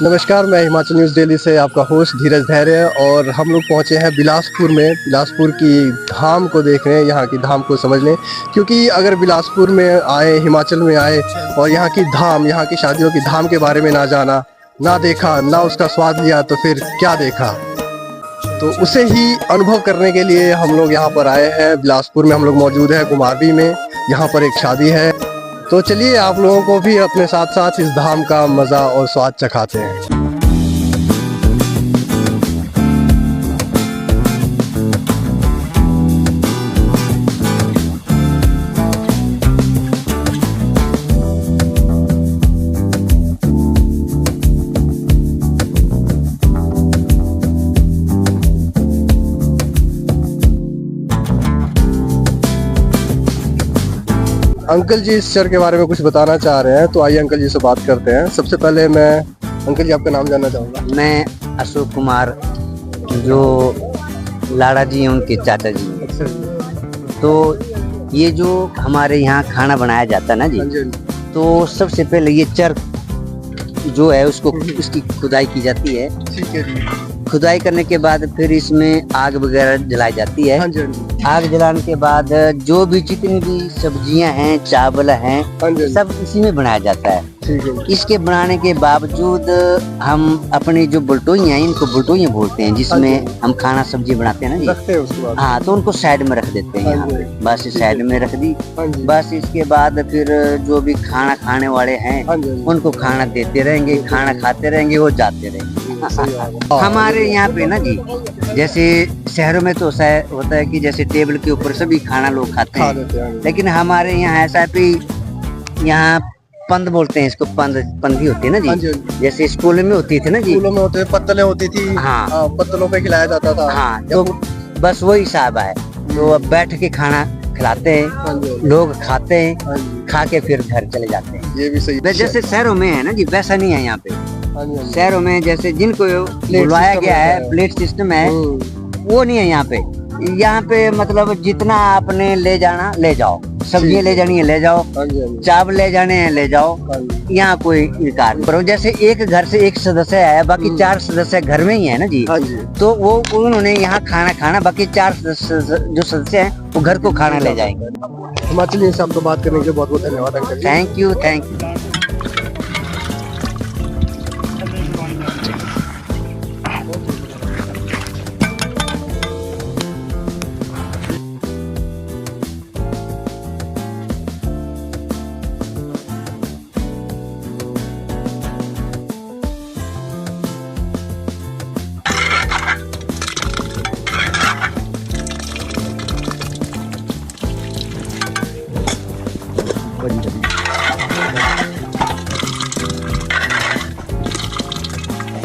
नमस्कार, मैं Himachal news daily से आपका होस्ट धीरज धैर्य और हम लोग पहुंचे हैं बिलासपुर में। बिलासपुर की धाम को देखने, यहाँ की धाम को समझने, क्योंकि अगर बिलासपुर में आए, हिमाचल में आए और यहाँ की धाम, यहाँ की शादियों की धाम के बारे में ना जाना, ना देखा, ना उसका स्वाद लिया तो फिर क्या देखा। तो उसे ही अनुभव करने के लिए हम लोग यहाँ पर आए हैं। बिलासपुर में हम लोग मौजूद हैं कुमारवी में, यहाँ पर एक शादी है। तो चलिए आप लोगों को भी अपने साथ साथ इस धाम का मज़ा और स्वाद चखाते हैं। अंकल जी इस शहर के बारे में कुछ बताना चाह रहे हैं, तो आइए अंकल जी से बात करते हैं। सबसे पहले मैं अंकल जी आपका नाम जानना चाहूँगा। मैं अशोक कुमार, जो लाड़ा जी हैं उनके चाचा जी। अच्छा जी। तो ये जो हमारे यहाँ खाना बनाया जाता है ना जी, हाँ जी। तो सबसे पहले ये चर जो है उसको उसकी खुदाई की जाती है। ठीक है जी। खुदाई करने के बाद फिर इसमें आग वगैरह जलाई जाती है। हाँ जी, हाँ जी। आग जलाने के बाद जो भी जितनी भी सब्जियां हैं, चावल हैं, हाँ जी, सब इसी में बनाया जाता है। ठीक है। इसके बनाने के बावजूद हम अपनी जो बुलटोइयाँ हैं, इनको बुलटोइयाँ बोलते हैं, जिसमें हम खाना सब्जी बनाते हैं ना जी। रखते हैं उसके बाद। हाँ, तो उनको साइड में रख देते हैं हाँ यहाँ जी। पे। बस साइड में रख दी। हाँ जी। बस इसके बाद फिर जो भी खाना खाने वाले हैं हाँ जी, हाँ जी। उनको खाना देते रहेंगे, खाना खाते रहेंगे, वो जाते रहेंगे। सही बात है। हमारे यहाँ पे ना जी, जैसे शहरों में तो होता है कि जैसे टेबल के ऊपर सभी खाना लोग खाते खा हैं, लेते हैं। लेकिन हमारे यहाँ ऐसा है कि यहाँ पंद बोलते हैं इसको, पंदी होती है ना हाँ जी, जी, हाँ जी। जैसे स्कूल में होती थी ना जी। स्कूलों में होते पत्तलें होती थी। हाँ। पत्तलों पे खिलाया जाता था। हाँ, तो बस वही हिसाब है। तो अब बैठ के खाना खिलाते हैं, हाँ जी, लोग खाते हैं, हाँ जी। खा के फिर घर चले जाते हैं। ये भी सही। जैसे शहरों में है ना जी, वैसा नहीं है यहाँ पे। हाँ जी, हाँ जी। शहरों में जैसे जिनको बुलवाया सिस्टम गया होता है, है। प्लेट सिस्टम है, हम्म। वो नहीं है यहाँ पे। यहाँ पे मतलब जितना आपने ले जाना ले जाओ, सब्जियाँ ले जानी है ले जाओ, हाँ जी, हाँ जी। चावल ले जाने हैं ले जाओ। हाँ जी। यहाँ कोई इनकार नहीं करो। जैसे एक घर से एक सदस्य है, बाकी 4 सदस्य घर में ही है ना जी, हाँ जी। तो वो उन्होंने यहाँ खाना खाना, बाकी 4 जो सदस्य हैं वो घर को खाना ले जाएंगे। हिमाचली से आपको बात करने के लिए बहुत बहुत धन्यवाद uncle ji. Thank you, thank you.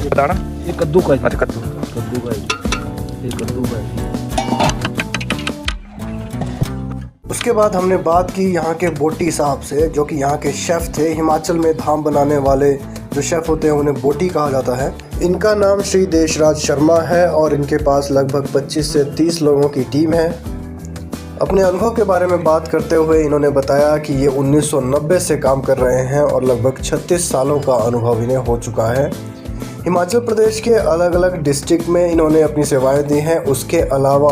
बताना ये कद्दू का है। अच्छा कद्दू। कद्दू का है। ये कद्दू का है। उसके बाद हमने बात की यहाँ के बोटी साहब से, जो कि यहाँ के शेफ़ थे। हिमाचल में धाम बनाने वाले जो शेफ़ होते हैं उन्हें बोटी कहा जाता है। इनका नाम श्री देशराज शर्मा है और इनके पास लगभग 25 से 30 लोगों की टीम है। अपने अनुभव के बारे में बात करते हुए इन्होंने बताया कि ये 1990 से काम कर रहे हैं और लगभग 36 सालों का अनुभव इन्हें हो चुका है। हिमाचल प्रदेश के अलग अलग डिस्ट्रिक्ट में इन्होंने अपनी सेवाएं दी हैं। उसके अलावा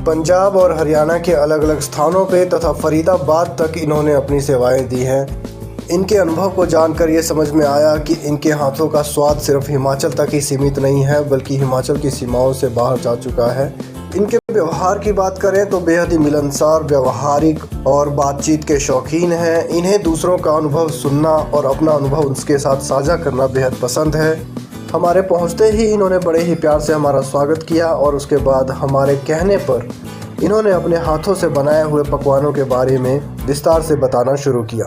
पंजाब और हरियाणा के अलग अलग स्थानों पे तथा फरीदाबाद तक इन्होंने अपनी सेवाएं दी हैं। इनके अनुभव को जानकर ये समझ में आया कि इनके हाथों का स्वाद सिर्फ हिमाचल तक ही सीमित नहीं है, बल्कि हिमाचल की सीमाओं से बाहर जा चुका है। इनके व्यवहार की बात करें तो बेहद ही मिलनसार, व्यवहारिक और बातचीत के शौकीन हैं। इन्हें दूसरों का अनुभव सुनना और अपना अनुभव उनके साथ साझा करना बेहद पसंद है। हमारे पहुंचते ही इन्होंने बड़े ही प्यार से हमारा स्वागत किया और उसके बाद हमारे कहने पर इन्होंने अपने हाथों से बनाए हुए पकवानों के बारे में विस्तार से बताना शुरू किया।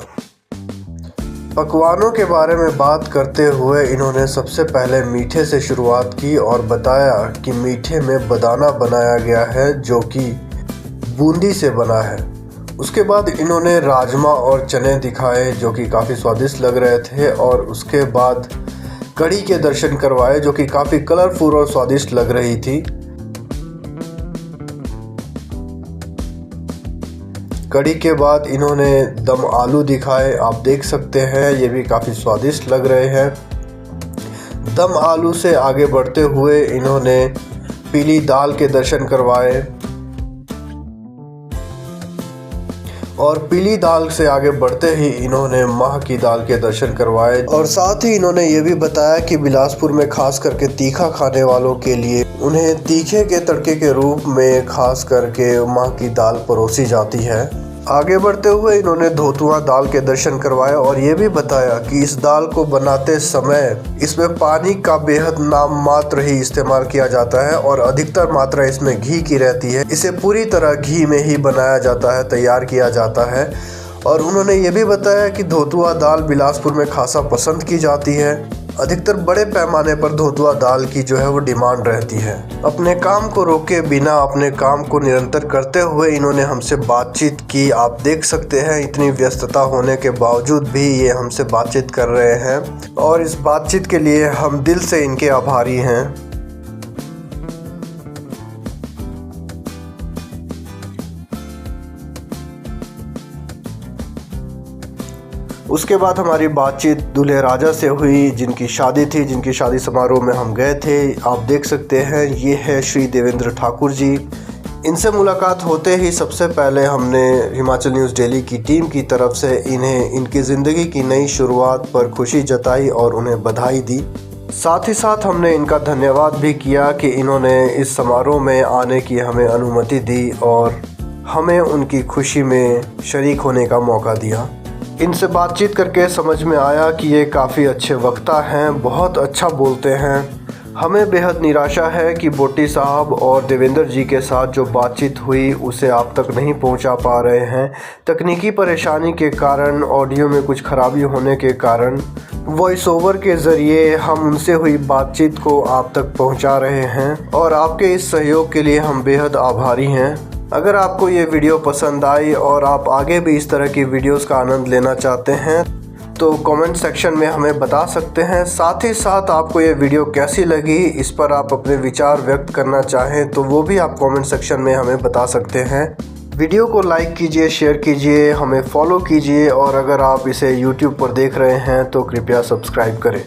पकवानों के बारे में बात करते हुए इन्होंने सबसे पहले मीठे से शुरुआत की और बताया कि मीठे में बदाना बनाया गया है, जो कि बूंदी से बना है। उसके बाद इन्होंने राजमा और चने दिखाए, जो कि काफ़ी स्वादिष्ट लग रहे थे, और उसके बाद कढ़ी के दर्शन करवाए, जो कि काफ़ी कलरफुल और स्वादिष्ट लग रही थी। कड़ी के बाद इन्होंने दम आलू दिखाए, आप देख सकते हैं ये भी काफ़ी स्वादिष्ट लग रहे हैं। दम आलू से आगे बढ़ते हुए इन्होंने पीली दाल के दर्शन करवाए और पीली दाल से आगे बढ़ते ही इन्होंने माह की दाल के दर्शन करवाए और साथ ही इन्होंने ये भी बताया कि बिलासपुर में खास करके तीखा खाने वालों के लिए उन्हें तीखे के तड़के के रूप में खास करके माह की दाल परोसी जाती है। आगे बढ़ते हुए इन्होंने धोतुआ दाल के दर्शन करवाए और ये भी बताया कि इस दाल को बनाते समय इसमें पानी का बेहद नाम मात्र ही इस्तेमाल किया जाता है और अधिकतर मात्रा इसमें घी की रहती है। इसे पूरी तरह घी में ही बनाया जाता है, तैयार किया जाता है। और उन्होंने ये भी बताया कि धोतुआ दाल बिलासपुर में खासा पसंद की जाती है। अधिकतर बड़े पैमाने पर धोतुआ दाल की जो है वो डिमांड रहती है। अपने काम को रोके बिना अपने काम को निरंतर करते हुए इन्होंने हमसे बातचीत की। आप देख सकते हैं इतनी व्यस्तता होने के बावजूद भी ये हमसे बातचीत कर रहे हैं और इस बातचीत के लिए हम दिल से इनके आभारी हैं। उसके बाद हमारी बातचीत दूल्हे राजा से हुई, जिनकी शादी थी, जिनकी शादी समारोह में हम गए थे। आप देख सकते हैं ये है श्री देवेंद्र ठाकुर जी। इनसे मुलाकात होते ही सबसे पहले हमने हिमाचल न्यूज़ डेली की टीम की तरफ से इन्हें इनकी ज़िंदगी की नई शुरुआत पर खुशी जताई और उन्हें बधाई दी। साथ ही साथ हमने इनका धन्यवाद भी किया कि इन्होंने इस समारोह में आने की हमें अनुमति दी और हमें उनकी खुशी में शरीक होने का मौका दिया। इनसे बातचीत करके समझ में आया कि ये काफ़ी अच्छे वक्ता हैं, बहुत अच्छा बोलते हैं। हमें बेहद निराशा है कि बोटी साहब और देवेंद्र जी के साथ जो बातचीत हुई उसे आप तक नहीं पहुंचा पा रहे हैं। तकनीकी परेशानी के कारण, ऑडियो में कुछ खराबी होने के कारण वॉइस ओवर के ज़रिए हम उनसे हुई बातचीत को आप तक पहुंचा रहे हैं और आपके इस सहयोग के लिए हम बेहद आभारी हैं। अगर आपको ये वीडियो पसंद आई और आप आगे भी इस तरह की वीडियोस का आनंद लेना चाहते हैं तो कमेंट सेक्शन में हमें बता सकते हैं। साथ ही साथ आपको ये वीडियो कैसी लगी, इस पर आप अपने विचार व्यक्त करना चाहें तो वो भी आप कमेंट सेक्शन में हमें बता सकते हैं। वीडियो को लाइक कीजिए, शेयर कीजिए, हमें फॉलो कीजिए और अगर आप इसे YouTube पर देख रहे हैं तो कृपया सब्सक्राइब करें।